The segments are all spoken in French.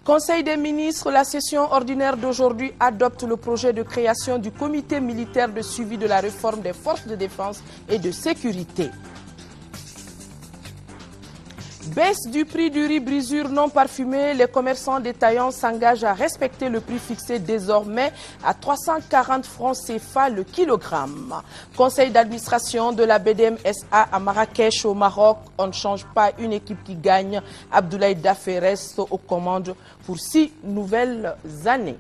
Conseil des ministres, la session ordinaire d'aujourd'hui adopte le projet de création du comité militaire de suivi de la réforme des forces de défense et de sécurité. Baisse du prix du riz brisure non parfumé, les commerçants détaillants s'engagent à respecter le prix fixé désormais à 340 francs CFA le kilogramme. Conseil d'administration de la BDM-SA à Marrakech au Maroc, on ne change pas une équipe qui gagne. Abdoulaye Daffé reste aux commandes pour 6 nouvelles années.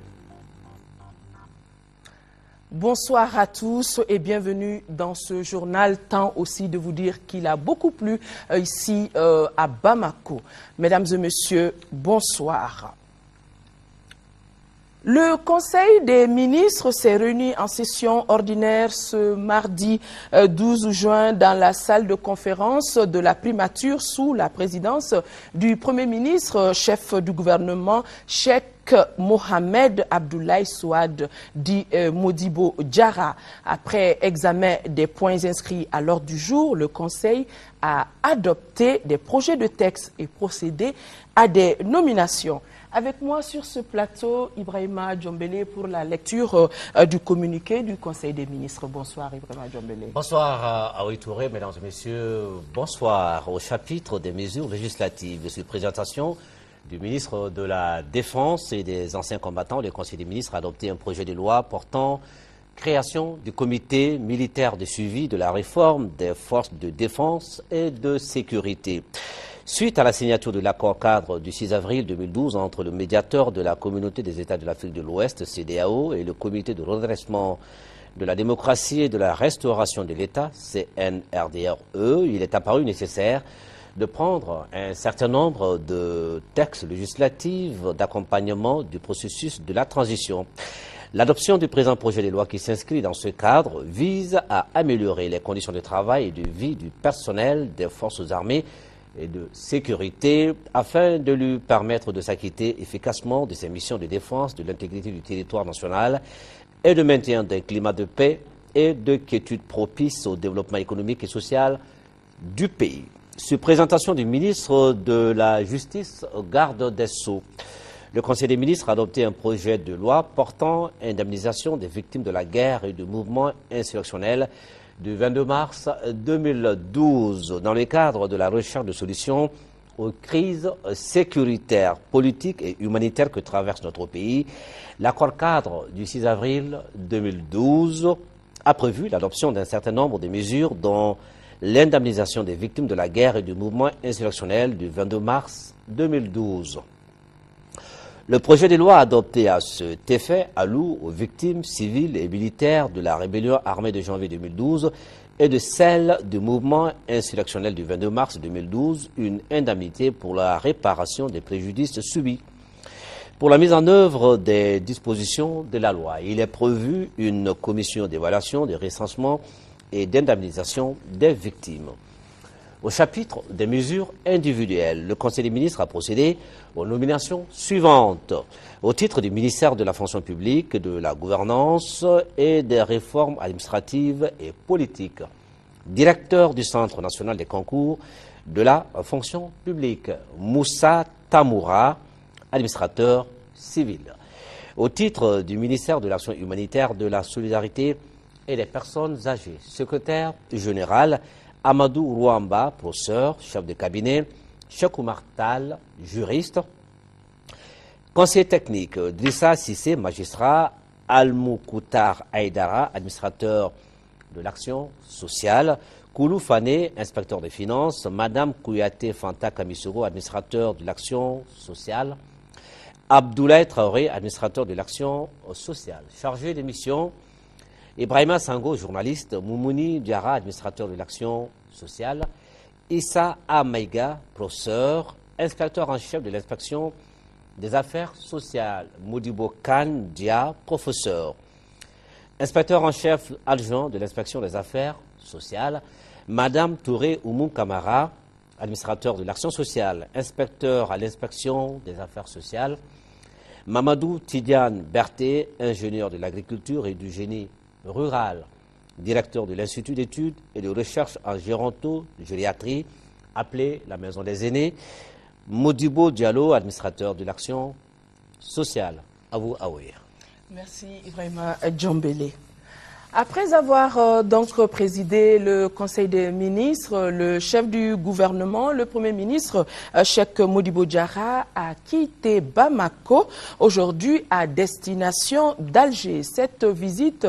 Bonsoir à tous et bienvenue dans ce journal. Temps aussi de vous dire qu'il a beaucoup plu ici à Bamako. Mesdames et messieurs, bonsoir. Le Conseil des ministres s'est réuni en session ordinaire ce mardi 12 juin dans la salle de conférence de la primature sous la présidence du Premier ministre, chef du gouvernement, Cheikh Mohamed Abdoulaye Souad, dit Modibo Diarra. Après examen des points inscrits à l'ordre du jour, le Conseil a adopté des projets de texte et procédé à des nominations. Avec moi sur ce plateau, Ibrahima Djombele pour la lecture du communiqué du Conseil des ministres. Bonsoir Ibrahima Djombele. Bonsoir à Touré, mesdames et messieurs. Bonsoir au chapitre des mesures législatives. Sur présentation du ministre de la Défense et des anciens combattants, le Conseil des ministres a adopté un projet de loi portant création du comité militaire de suivi de la réforme des forces de défense et de sécurité. Suite à la signature de l'accord cadre du 6 avril 2012 entre le médiateur de la Communauté des États de l'Afrique de l'Ouest, CEDEAO, et le Comité de redressement de la démocratie et de la restauration de l'État, CNRDRE, il est apparu nécessaire de prendre un certain nombre de textes législatifs d'accompagnement du processus de la transition. L'adoption du présent projet de loi qui s'inscrit dans ce cadre vise à améliorer les conditions de travail et de vie du personnel des forces armées et de sécurité afin de lui permettre de s'acquitter efficacement de ses missions de défense de l'intégrité du territoire national et de maintien d'un climat de paix et de quiétude propice au développement économique et social du pays. Sur présentation du ministre de la Justice, garde des Sceaux, le Conseil des ministres a adopté un projet de loi portant indemnisation des victimes de la guerre et du mouvement insurrectionnel du 22 mars 2012 dans le cadre de la recherche de solutions aux crises sécuritaires, politiques et humanitaires que traverse notre pays. L'accord cadre du 6 avril 2012 a prévu l'adoption d'un certain nombre de mesures dont l'indemnisation des victimes de la guerre et du mouvement insurrectionnel du 22 mars 2012. Le projet de loi adopté à cet effet alloue aux victimes civiles et militaires de la rébellion armée de janvier 2012 et de celle du mouvement insurrectionnel du 22 mars 2012 une indemnité pour la réparation des préjudices subis. Pour la mise en œuvre des dispositions de la loi, il est prévu une commission d'évaluation, de recensement et d'indemnisation des victimes. Au chapitre des mesures individuelles, le Conseil des ministres a procédé aux nominations suivantes. Au titre du ministère de la fonction publique, de la gouvernance et des réformes administratives et politiques. Directeur du Centre national des concours de la fonction publique, Moussa Tamoura, administrateur civil. Au titre du ministère de l'Action humanitaire, de la solidarité et des personnes âgées, secrétaire général, Amadou Rouamba, professeur, chef de cabinet, Cheikh Oumar Tal, juriste, conseiller technique, Drissa Sissé, magistrat, Almoukoutar Aïdara, administrateur de l'action sociale, Koulou Fane, inspecteur des finances, Madame Kouyaté Fanta Kamisoro, administrateur de l'action sociale, Abdoulaye Traoré, administrateur de l'action sociale, chargé des missions, Ibrahima Sango, journaliste, Moumouni Diarra, administrateur de l'action sociale, Issa Amaïga, professeur, inspecteur en chef de l'inspection des affaires sociales, Modibo Khan Dia, professeur, inspecteur en chef adjoint de l'inspection des affaires sociales, Madame Touré Oumou Kamara, administrateur de l'action sociale, inspecteur à l'inspection des affaires sociales, Mamadou Tidiane Berté, ingénieur de l'agriculture et du génie rural, directeur de l'Institut d'études et de recherche en géronto-gériatrie, appelé la Maison des Aînés, Modibo Diallo, administrateur de l'action sociale. À vous, Aouir. Merci Ibrahima Djombele. Après avoir donc présidé le Conseil des ministres, le chef du gouvernement, le Premier ministre Cheikh Modibo Diarra a quitté Bamako aujourd'hui à destination d'Alger. Cette visite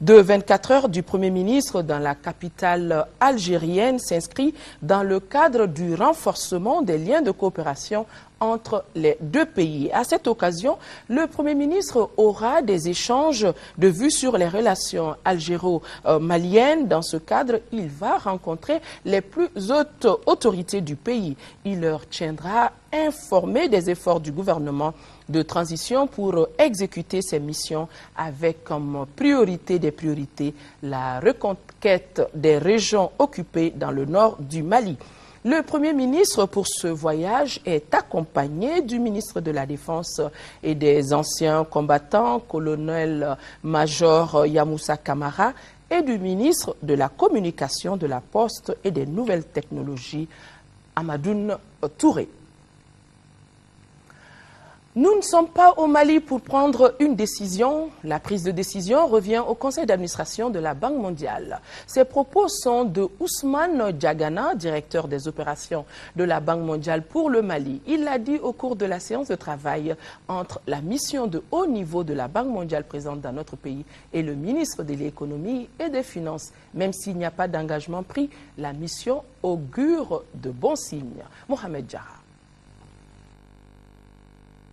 de 24 heures du Premier ministre dans la capitale algérienne s'inscrit dans le cadre du renforcement des liens de coopération entre les deux pays. À cette occasion, le Premier ministre aura des échanges de vues sur les relations algéro-maliennes. Dans ce cadre, il va rencontrer les plus hautes autorités du pays. Il leur tiendra informés des efforts du gouvernement de transition pour exécuter ses missions avec comme priorité des priorités la reconquête des régions occupées dans le nord du Mali. Le Premier ministre, pour ce voyage, est accompagné du ministre de la Défense et des anciens combattants, colonel-major Yamoussa Kamara, et du ministre de la Communication, de la Poste et des Nouvelles Technologies, Amadoune Touré. Nous ne sommes pas au Mali pour prendre une décision. La prise de décision revient au conseil d'administration de la Banque mondiale. Ces propos sont de Ousmane Diagana, directeur des opérations de la Banque mondiale pour le Mali. Il l'a dit au cours de la séance de travail entre la mission de haut niveau de la Banque mondiale présente dans notre pays et le ministre de l'économie et des finances. Même s'il n'y a pas d'engagement pris, la mission augure de bons signes. Mohamed Diarra.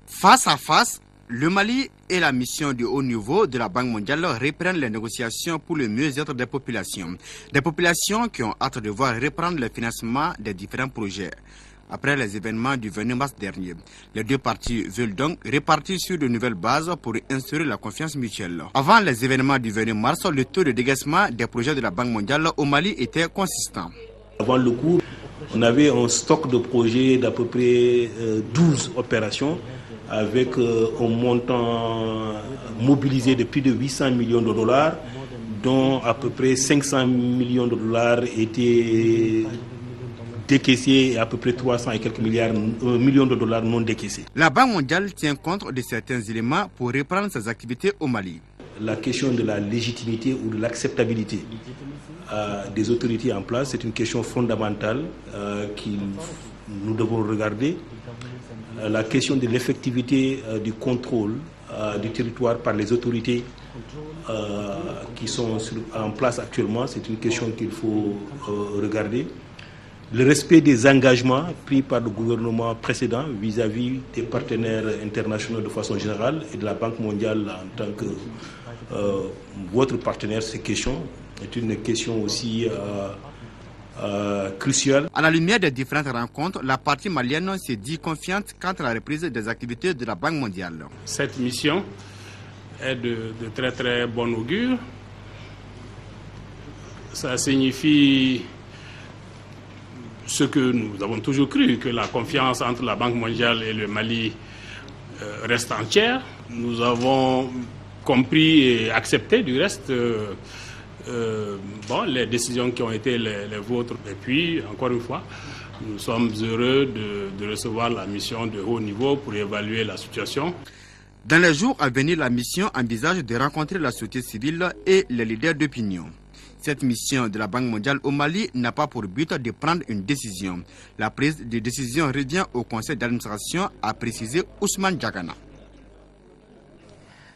Face à face, le Mali et la mission de haut niveau de la Banque mondiale reprennent les négociations pour le mieux-être des populations. Des populations qui ont hâte de voir reprendre le financement des différents projets. Après les événements du 20 mars dernier, les deux parties veulent donc repartir sur de nouvelles bases pour instaurer la confiance mutuelle. Avant les événements du 20 mars, le taux de décaissement des projets de la Banque mondiale au Mali était consistant. Avant le coup, on avait un stock de projets d'à peu près 12 opérations avec un montant mobilisé de plus de 800 millions de dollars, dont à peu près 500 millions de dollars étaient décaissés et à peu près 300 et quelques millions de dollars non décaissés. La Banque mondiale tient compte de certains éléments pour reprendre ses activités au Mali. La question de la légitimité ou de l'acceptabilité des autorités en place, c'est une question fondamentale que nous devons regarder. La question de l'effectivité du contrôle du territoire par les autorités qui sont en place actuellement, c'est une question qu'il faut regarder. Le respect des engagements pris par le gouvernement précédent vis-à-vis des partenaires internationaux de façon générale et de la Banque mondiale en tant que votre partenaire, ces questions est une question aussi cruciale. À la lumière des différentes rencontres, la partie malienne s'est dit confiante quant à la reprise des activités de la Banque mondiale. Cette mission est de très très bon augure. Ça signifie ce que nous avons toujours cru, que la confiance entre la Banque mondiale et le Mali reste entière. Nous avons compris et accepté du reste les décisions qui ont été les vôtres. Et puis, encore une fois, nous sommes heureux de recevoir la mission de haut niveau pour évaluer la situation. Dans les jours à venir, la mission envisage de rencontrer la société civile et les leaders d'opinion. Cette mission de la Banque mondiale au Mali n'a pas pour but de prendre une décision. La prise de décision revient au conseil d'administration, a précisé Ousmane Diagana.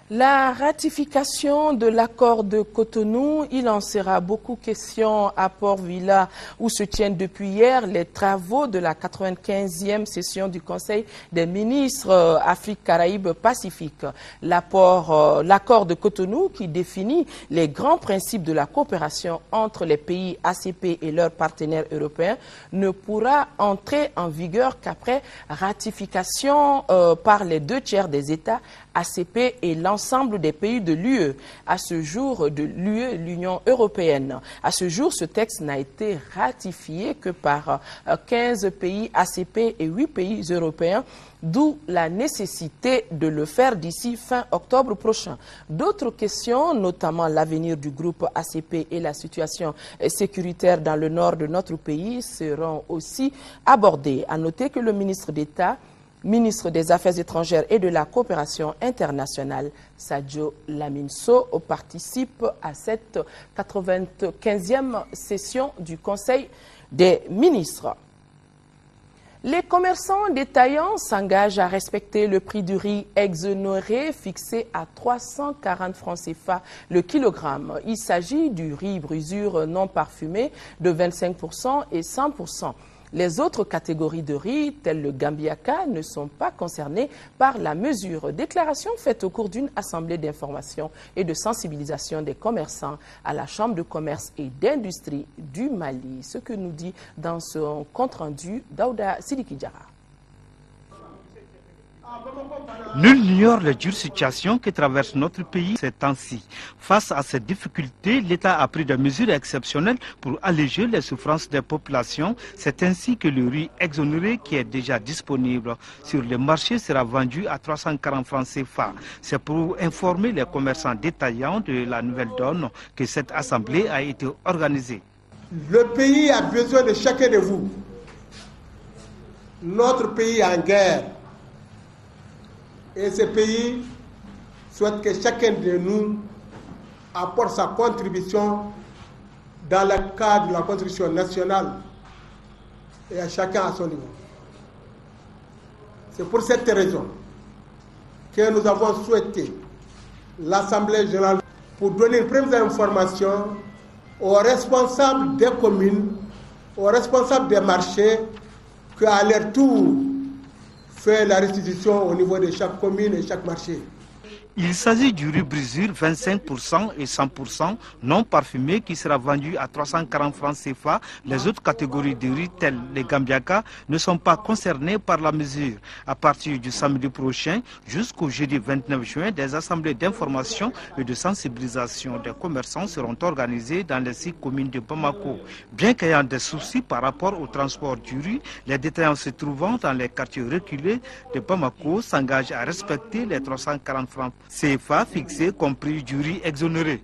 La ratification de l'accord de Cotonou, il en sera beaucoup question à Port-Vila où se tiennent depuis hier les travaux de la 95e session du Conseil des ministres Afrique, Caraïbes, Pacifique. L'accord de Cotonou qui définit les grands principes de la coopération entre les pays ACP et leurs partenaires européens ne pourra entrer en vigueur qu'après ratification par les 2/3 des États ACP et l'ensemble des pays de l'UE. À ce jour, de l'UE, l'Union européenne. À ce jour, ce texte n'a été ratifié que par 15 pays ACP et 8 pays européens, d'où la nécessité de le faire d'ici fin octobre prochain. D'autres questions, notamment l'avenir du groupe ACP et la situation sécuritaire dans le nord de notre pays, seront aussi abordées. À noter que le ministre d'État ministre des Affaires étrangères et de la coopération internationale, Sadio Lamine Sow, participe à cette 95e session du Conseil des ministres. Les commerçants détaillants s'engagent à respecter le prix du riz exonéré fixé à 340 francs CFA le kilogramme. Il s'agit du riz brisure non parfumé de 25% et 100%. Les autres catégories de riz, telles le Gambiaka, ne sont pas concernées par la mesure. Déclaration faite au cours d'une assemblée d'information et de sensibilisation des commerçants à la Chambre de commerce et d'industrie du Mali. Ce que nous dit dans son compte-rendu Daouda Sidiki Diarra. Nul n'ignore la dure situation que traverse notre pays ces temps-ci. Face à ces difficultés, l'État a pris des mesures exceptionnelles pour alléger les souffrances des populations. C'est ainsi que le riz exonéré qui est déjà disponible sur le marché sera vendu à 340 francs CFA. C'est pour informer les commerçants détaillants de la nouvelle donne que cette assemblée a été organisée. Le pays a besoin de chacun de vous. Notre pays est en guerre. Et ce pays souhaite que chacun de nous apporte sa contribution dans le cadre de la construction nationale et à chacun à son niveau. C'est pour cette raison que nous avons souhaité l'Assemblée générale pour donner une première information aux responsables des communes, aux responsables des marchés, qu'à leur tour, fait la restitution au niveau de chaque commune et chaque marché. Il s'agit du riz brisure 25% et 100% non parfumé qui sera vendu à 340 francs CFA. Les autres catégories de riz telles les Gambiaka ne sont pas concernées par la mesure. À partir du samedi prochain jusqu'au jeudi 29 juin, des assemblées d'information et de sensibilisation des commerçants seront organisées dans les 6 communes de Bamako. Bien qu'ayant des soucis par rapport au transport du riz, les détaillants se trouvant dans les quartiers reculés de Bamako s'engagent à respecter les 340 francs CFA fixé comme prix du riz exonéré.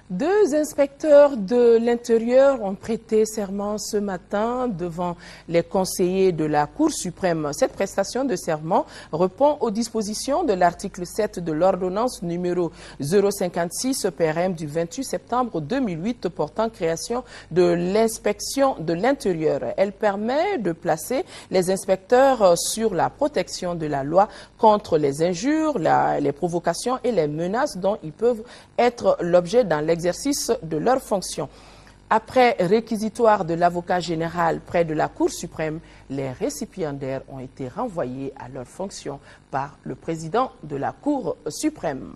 2 inspecteurs de l'Intérieur ont prêté serment ce matin devant les conseillers de la Cour suprême. Cette prestation de serment répond aux dispositions de l'article 7 de l'ordonnance numéro 056 PRM du 28 septembre 2008 portant création de l'inspection de l'Intérieur. Elle permet de placer les inspecteurs sur la protection de la loi contre les injures, les provocations et les menaces dont ils peuvent être l'objet dans l'exercice de leurs fonctions. Après réquisitoire de l'avocat général près de la Cour suprême, les récipiendaires ont été renvoyés à leurs fonctions par le président de la Cour suprême.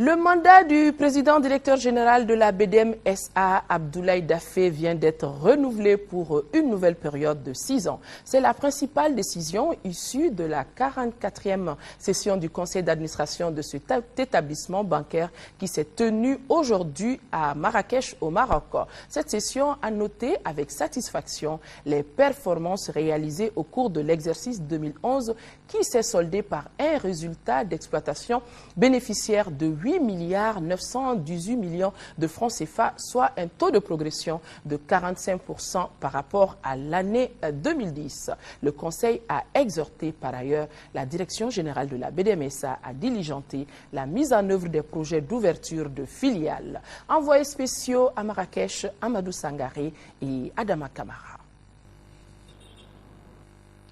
Le mandat du président directeur général de la BDM SA, Abdoulaye Daffé, vient d'être renouvelé pour une nouvelle période de 6 ans. C'est la principale décision issue de la 44e session du conseil d'administration de cet établissement bancaire qui s'est tenue aujourd'hui à Marrakech au Maroc. Cette session a noté avec satisfaction les performances réalisées au cours de l'exercice 2011 qui s'est soldé par un résultat d'exploitation bénéficiaire de 8,918 milliards de francs CFA, soit un taux de progression de 45% par rapport à l'année 2010. Le Conseil a exhorté par ailleurs la Direction générale de la BDMSA à diligenter la mise en œuvre des projets d'ouverture de filiales. Envoyés spéciaux à Marrakech, Amadou Sangaré et Adama Kamara.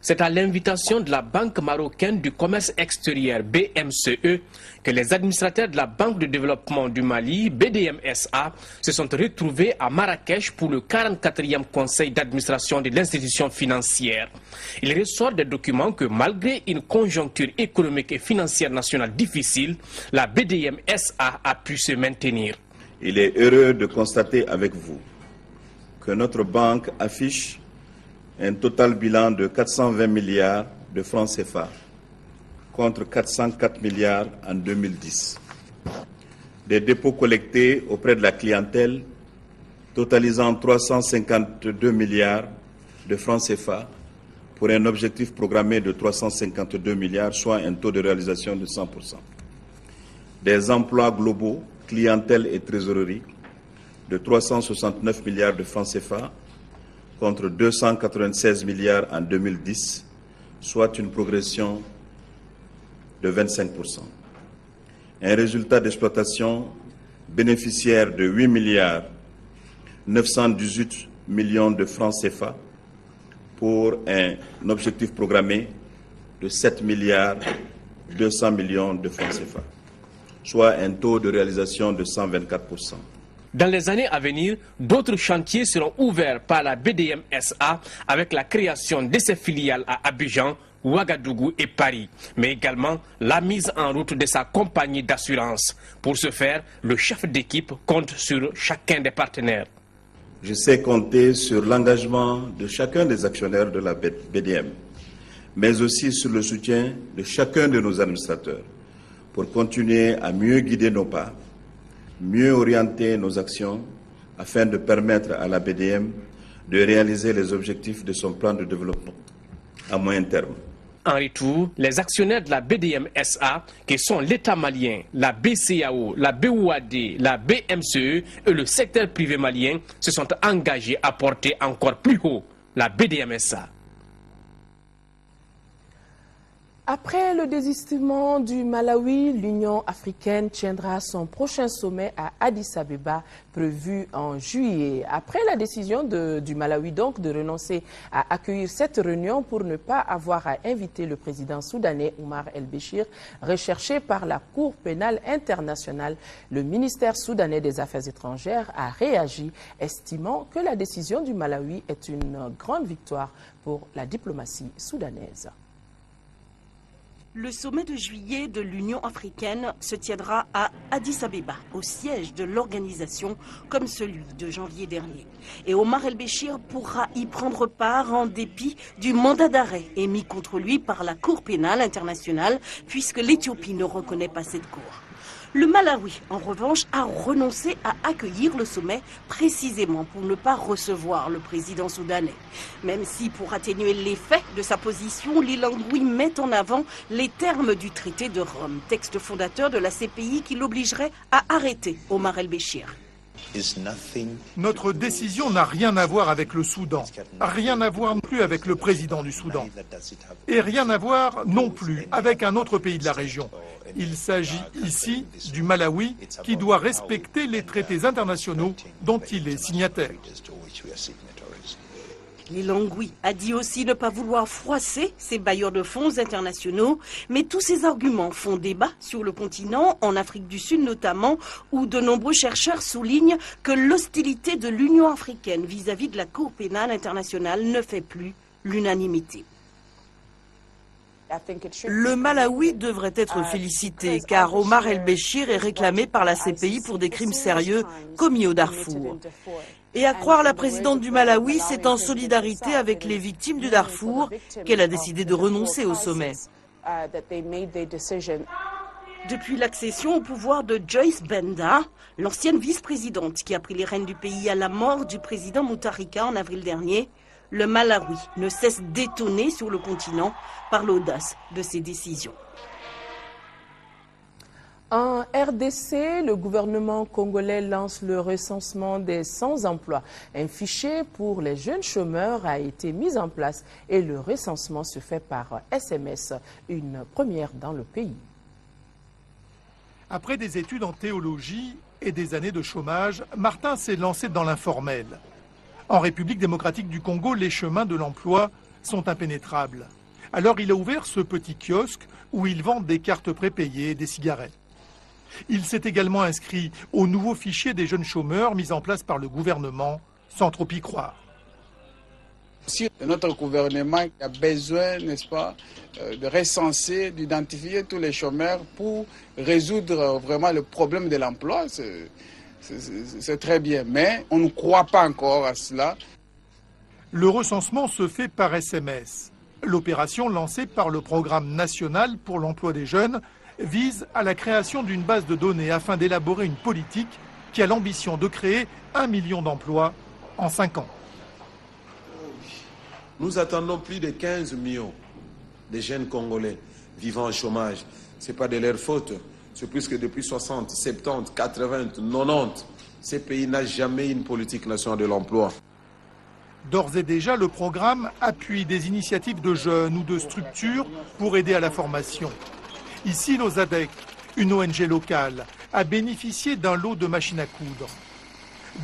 C'est à l'invitation de la Banque marocaine du commerce extérieur BMCE que les administrateurs de la Banque de développement du Mali, BDMSA, se sont retrouvés à Marrakech pour le 44e conseil d'administration de l'institution financière. Il ressort des documents que malgré une conjoncture économique et financière nationale difficile, la BDMSA a pu se maintenir. Il est heureux de constater avec vous que notre banque affiche un total bilan de 420 milliards de francs CFA, contre 404 milliards en 2010. Des dépôts collectés auprès de la clientèle totalisant 352 milliards de francs CFA pour un objectif programmé de 352 milliards, soit un taux de réalisation de 100%. Des emplois globaux, clientèle et trésorerie de 369 milliards de francs CFA, contre 296 milliards en 2010, soit une progression de 25%. Un résultat d'exploitation bénéficiaire de 8 milliards 918 millions de francs CFA pour un objectif programmé de 7 milliards 200 millions de francs CFA, soit un taux de réalisation de 124%. Dans les années à venir, d'autres chantiers seront ouverts par la BDM SA avec la création de ses filiales à Abidjan, Ouagadougou et Paris, mais également la mise en route de sa compagnie d'assurance. Pour ce faire, le chef d'équipe compte sur chacun des partenaires. Je sais compter sur l'engagement de chacun des actionnaires de la BDM, mais aussi sur le soutien de chacun de nos administrateurs pour continuer à mieux guider nos pas, mieux orienter nos actions afin de permettre à la BDM de réaliser les objectifs de son plan de développement à moyen terme. En retour, les actionnaires de la BDM SA, qui sont l'État malien, la BCAO, la BOAD, la BMCE et le secteur privé malien, se sont engagés à porter encore plus haut la BDM SA. Après le désistement du Malawi, l'Union africaine tiendra son prochain sommet à Addis Abeba, prévu en juillet. Après la décision du Malawi donc de renoncer à accueillir cette réunion pour ne pas avoir à inviter le président soudanais Omar el-Béchir, recherché par la Cour pénale internationale, le ministère soudanais des Affaires étrangères a réagi, estimant que la décision du Malawi est une grande victoire pour la diplomatie soudanaise. Le sommet de juillet de l'Union africaine se tiendra à Addis Abeba, au siège de l'organisation, comme celui de janvier dernier. Et Omar el-Béchir pourra y prendre part en dépit du mandat d'arrêt émis contre lui par la Cour pénale internationale, puisque l'Éthiopie ne reconnaît pas cette cour. Le Malawi, en revanche, a renoncé à accueillir le sommet précisément pour ne pas recevoir le président soudanais. Même si, pour atténuer l'effet de sa position, Lilongwe met en avant les termes du traité de Rome, texte fondateur de la CPI qui l'obligerait à arrêter Omar el-Béchir. Notre décision n'a rien à voir avec le Soudan, rien à voir non plus avec le président du Soudan, et rien à voir non plus avec un autre pays de la région. Il s'agit ici du Malawi qui doit respecter les traités internationaux dont il est signataire. Lilongwe a dit aussi ne pas vouloir froisser ses bailleurs de fonds internationaux, mais tous ces arguments font débat sur le continent, en Afrique du Sud notamment, où de nombreux chercheurs soulignent que l'hostilité de l'Union africaine vis-à-vis de la Cour pénale internationale ne fait plus l'unanimité. Le Malawi devrait être félicité car Omar el-Béchir est réclamé par la CPI pour des crimes sérieux commis au Darfour. Et à croire la présidente du Malawi, c'est en solidarité avec les victimes du Darfour qu'elle a décidé de renoncer au sommet. Depuis l'accession au pouvoir de Joyce Banda, l'ancienne vice-présidente qui a pris les rênes du pays à la mort du président Mutharika en avril dernier, le Malawi ne cesse d'étonner sur le continent par l'audace de ses décisions. En RDC, le gouvernement congolais lance le recensement des sans-emploi. Un fichier pour les jeunes chômeurs a été mis en place et le recensement se fait par SMS, une première dans le pays. Après des études en théologie et des années de chômage, Martin s'est lancé dans l'informel. En République démocratique du Congo, les chemins de l'emploi sont impénétrables. Alors il a ouvert ce petit kiosque où il vend des cartes prépayées et des cigarettes. Il s'est également inscrit au nouveau fichier des jeunes chômeurs mis en place par le gouvernement, sans trop y croire. Si notre gouvernement a besoin, n'est-ce pas, de recenser, d'identifier tous les chômeurs pour résoudre vraiment le problème de l'emploi, c'est très bien, mais on ne croit pas encore à cela. Le recensement se fait par SMS. L'opération lancée par le Programme national pour l'emploi des jeunes vise à la création d'une base de données afin d'élaborer une politique qui a l'ambition de créer 1 million d'emplois en 5 ans. Nous attendons plus de 15 millions de jeunes Congolais vivant au chômage. Ce n'est pas de leur faute. C'est plus que depuis 60, 70, 80, 90, ces pays n'ont jamais une politique nationale de l'emploi. D'ores et déjà, le programme appuie des initiatives de jeunes ou de structures pour aider à la formation. Ici, l'OSADEC, une ONG locale, a bénéficié d'un lot de machines à coudre.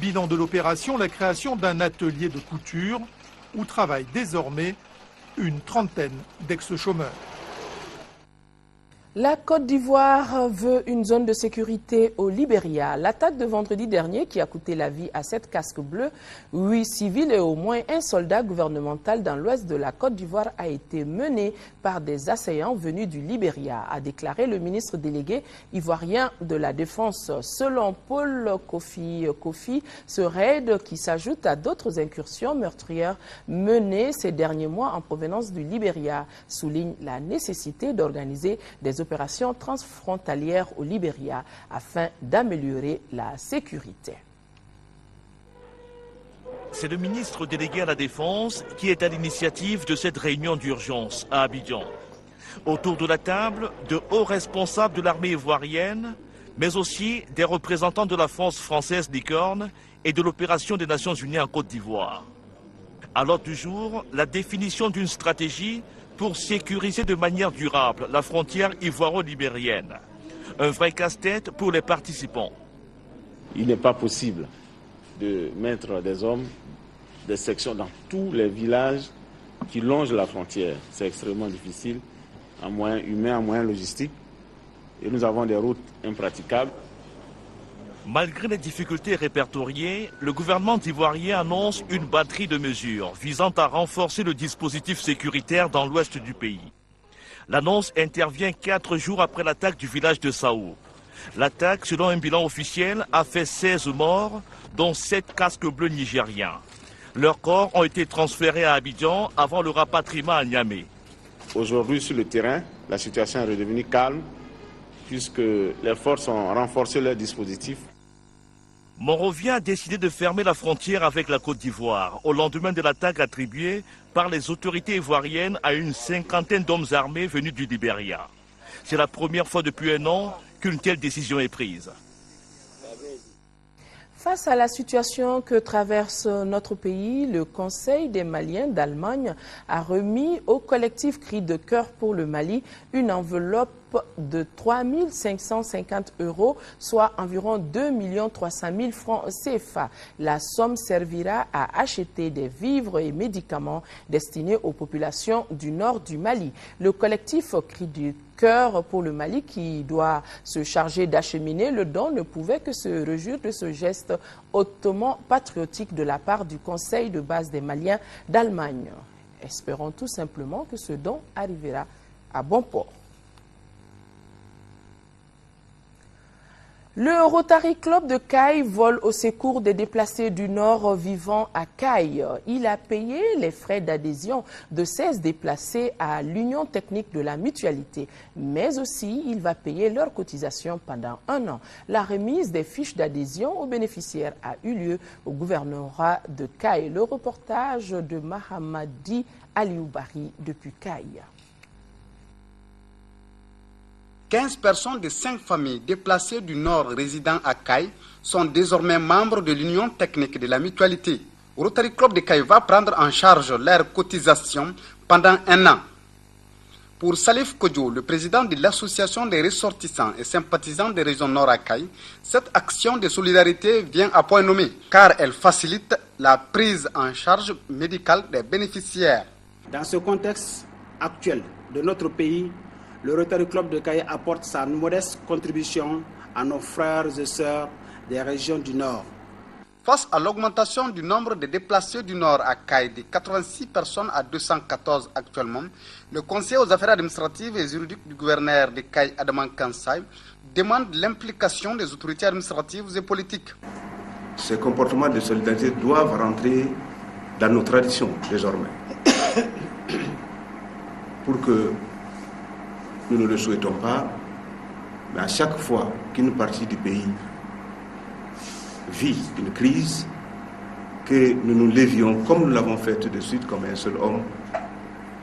Bilan de l'opération, la création d'un atelier de couture où travaillent désormais une trentaine d'ex-chômeurs. La Côte d'Ivoire veut une zone de sécurité au Libéria. L'attaque de vendredi dernier qui a coûté la vie à 7 casques bleus, 8 civils et au moins un soldat gouvernemental dans l'ouest de la Côte d'Ivoire a été menée par des assaillants venus du Libéria, a déclaré le ministre délégué ivoirien de la Défense. Selon Paul Kofi, ce raid qui s'ajoute à d'autres incursions meurtrières menées ces derniers mois en provenance du Libéria souligne la nécessité d'organiser des opérations transfrontalières au Libéria afin d'améliorer la sécurité. C'est le ministre délégué à la Défense qui est à l'initiative de cette réunion d'urgence à Abidjan. Autour de la table, de hauts responsables de l'armée ivoirienne, mais aussi des représentants de la force française Licorne et de l'opération des Nations Unies en Côte d'Ivoire. À l'ordre du jour, la définition d'une stratégie pour sécuriser de manière durable la frontière ivoiro-libérienne. Un vrai casse-tête pour les participants. Il n'est pas possible de mettre des hommes, des sections dans tous les villages qui longent la frontière. C'est extrêmement difficile, en moyens humains, en moyens logistiques. Et nous avons des routes impraticables. Malgré les difficultés répertoriées, le gouvernement ivoirien annonce une batterie de mesures visant à renforcer le dispositif sécuritaire dans l'ouest du pays. L'annonce intervient 4 jours après l'attaque du village de Sao. L'attaque, selon un bilan officiel, a fait 16 morts, dont 7 casques bleus nigériens. Leurs corps ont été transférés à Abidjan avant le rapatriement à Niamey. Aujourd'hui, sur le terrain, la situation est redevenue calme puisque les forces ont renforcé leur dispositif. Monrovia a décidé de fermer la frontière avec la Côte d'Ivoire au lendemain de l'attaque attribuée par les autorités ivoiriennes à une 50aine d'hommes armés venus du Libéria. C'est la première fois depuis un an qu'une telle décision est prise. Face à la situation que traverse notre pays, le Conseil des Maliens d'Allemagne a remis au collectif Cris de cœur pour le Mali une enveloppe de 3 550 €, soit environ 2 300 000 francs CFA. La somme servira à acheter des vivres et médicaments destinés aux populations du nord du Mali. Le collectif Cris du cœur pour le Mali, qui doit se charger d'acheminer le don, ne pouvait que se réjouir de ce geste hautement patriotique de la part du Conseil de base des Maliens d'Allemagne. Espérons tout simplement que ce don arrivera à bon port. Le Rotary Club de Caille vole au secours des déplacés du Nord vivant à Caille. Il a payé les frais d'adhésion de 16 déplacés à l'Union technique de la mutualité, mais aussi il va payer leurs cotisations pendant 1 an. La remise des fiches d'adhésion aux bénéficiaires a eu lieu au gouvernorat de Caille. Le reportage de Mahamadi Alioubari depuis Caille. 15 personnes de 5 familles déplacées du Nord résidant à Caille sont désormais membres de l'Union technique de la mutualité. Rotary Club de Caille va prendre en charge leurs cotisations pendant 1 an. Pour Salif Kodjo, le président de l'association des ressortissants et sympathisants des régions Nord à Caille, cette action de solidarité vient à point nommé car elle facilite la prise en charge médicale des bénéficiaires. Dans ce contexte actuel de notre pays, le Rotary Club de Caille apporte sa modeste contribution à nos frères et sœurs des régions du Nord. Face à l'augmentation du nombre de déplacés du Nord à Caille de 86 personnes à 214 actuellement, le Conseil aux affaires administratives et juridiques du gouverneur de Caille, Adaman Kansai, demande l'implication des autorités administratives et politiques. Ces comportements de solidarité doivent rentrer dans nos traditions désormais. Pour que nous ne le souhaitons pas, mais à chaque fois qu'une partie du pays vit une crise, que nous nous lévions comme nous l'avons fait tout de suite comme un seul homme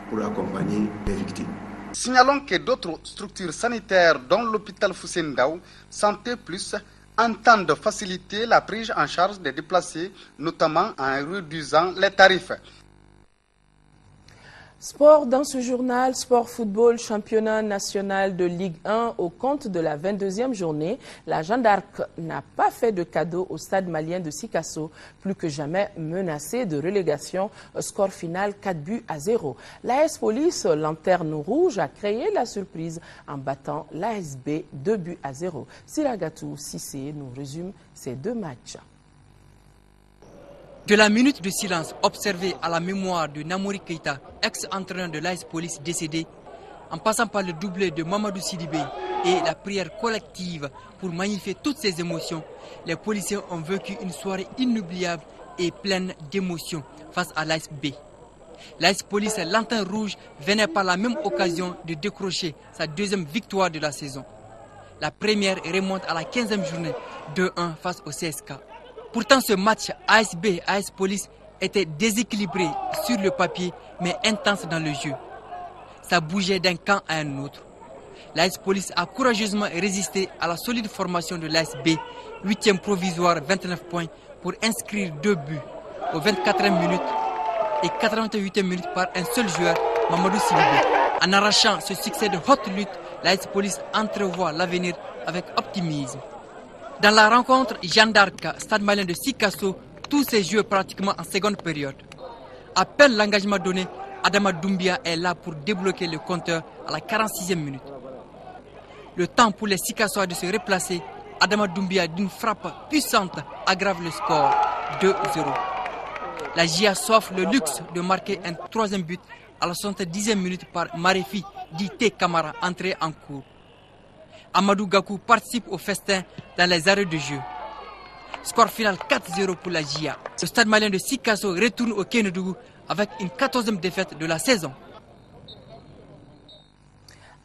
pour accompagner les victimes. Signalons que d'autres structures sanitaires, dont l'hôpital Foussendao, Santé Plus, entendent faciliter la prise en charge des déplacés, notamment en réduisant les tarifs. Sport dans ce journal, Sport Football, championnat national de Ligue 1 au compte de la 22e journée. La Jeanne d'Arc n'a pas fait de cadeau au stade malien de Sikasso, plus que jamais menacé de relégation. Score final 4-0. L'AS Police, lanterne rouge, a créé la surprise en battant l'ASB 2-0. Siragatou Sissé nous résume ces deux matchs. De la minute de silence observée à la mémoire de Namouri Keita, ex-entraîneur de l'AS Police décédé, en passant par le doublé de Mamadou Sidibé et la prière collective pour magnifier toutes ces émotions, les policiers ont vécu une soirée inoubliable et pleine d'émotions face à l'AS B. L'AS Police lanterne rouge venait par la même occasion de décrocher sa deuxième victoire de la saison. La première remonte à la 15e journée, 2-1 face au CSK. Pourtant, ce match ASB-AS Police était déséquilibré sur le papier, mais intense dans le jeu. Ça bougeait d'un camp à un autre. L'AS Police a courageusement résisté à la solide formation de l'ASB, 8e provisoire, 29 points, pour inscrire 2 buts aux 24e minute et 88e minute par un seul joueur, Mamadou Sidibé. En arrachant ce succès de haute lutte, l'AS Police entrevoit l'avenir avec optimisme. Dans la rencontre Jeanne d'Arc, stade malien de Sikasso, tous ces jeux pratiquement en seconde période. À peine l'engagement donné, Adama Doumbia est là pour débloquer le compteur à la 46e minute. Le temps pour les Sikassois de se replacer, Adama Doumbia d'une frappe puissante aggrave le score 2-0. La GIA s'offre le luxe de marquer un troisième but à la 70e minute par Marefi Dité Kamara, entré en cours. Amadou Gakou participe au festin dans les arrêts de jeu. Score final 4-0 pour la GIA. Le stade malien de Sikasso retourne au Kénédougou avec une 14e défaite de la saison.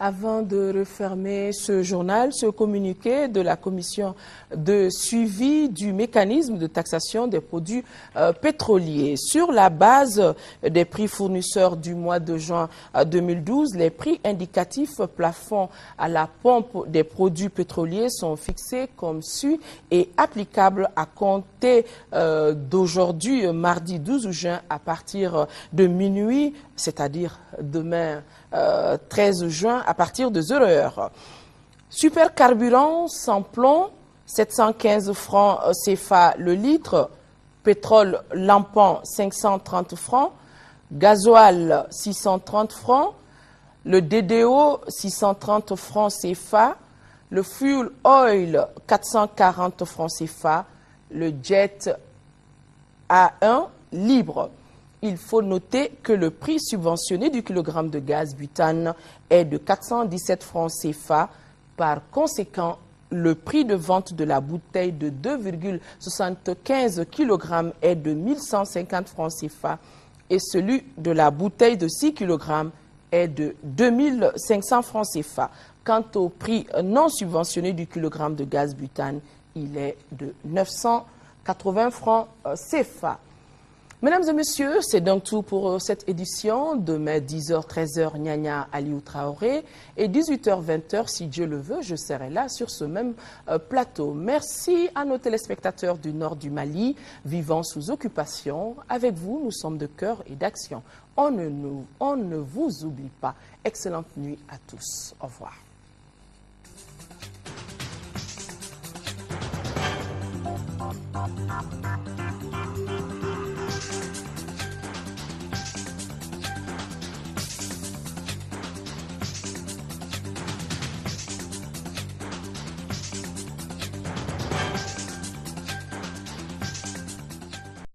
Avant de refermer ce journal, ce communiqué de la commission de suivi du mécanisme de taxation des produits pétroliers. Sur la base des prix fournisseurs du mois de juin 2012, les prix indicatifs plafond à la pompe des produits pétroliers sont fixés comme suit et applicables à compter d'aujourd'hui, mardi 12 juin, à partir de minuit, c'est-à-dire demain 13 juin à partir de 0h. Supercarburant sans plomb, 715 francs CFA le litre. Pétrole lampan, 530 francs. Gasoil, 630 francs. Le DDO, 630 francs CFA. Le fuel oil, 440 francs CFA. Le jet A1, libre. Il faut noter que le prix subventionné du kilogramme de gaz butane est de 417 francs CFA. Par conséquent, le prix de vente de la bouteille de 2,75 kg est de 1150 francs CFA et celui de la bouteille de 6 kg est de 2500 francs CFA. Quant au prix non subventionné du kilogramme de gaz butane, il est de 980 francs CFA. Mesdames et messieurs, c'est donc tout pour cette édition. Demain, 10h, 13h, Nyanya Aliou Traoré. Et 18h, 20h, si Dieu le veut, je serai là sur ce même plateau. Merci à nos téléspectateurs du nord du Mali, vivant sous occupation. Avec vous, nous sommes de cœur et d'action. On ne vous oublie pas. Excellente nuit à tous. Au revoir.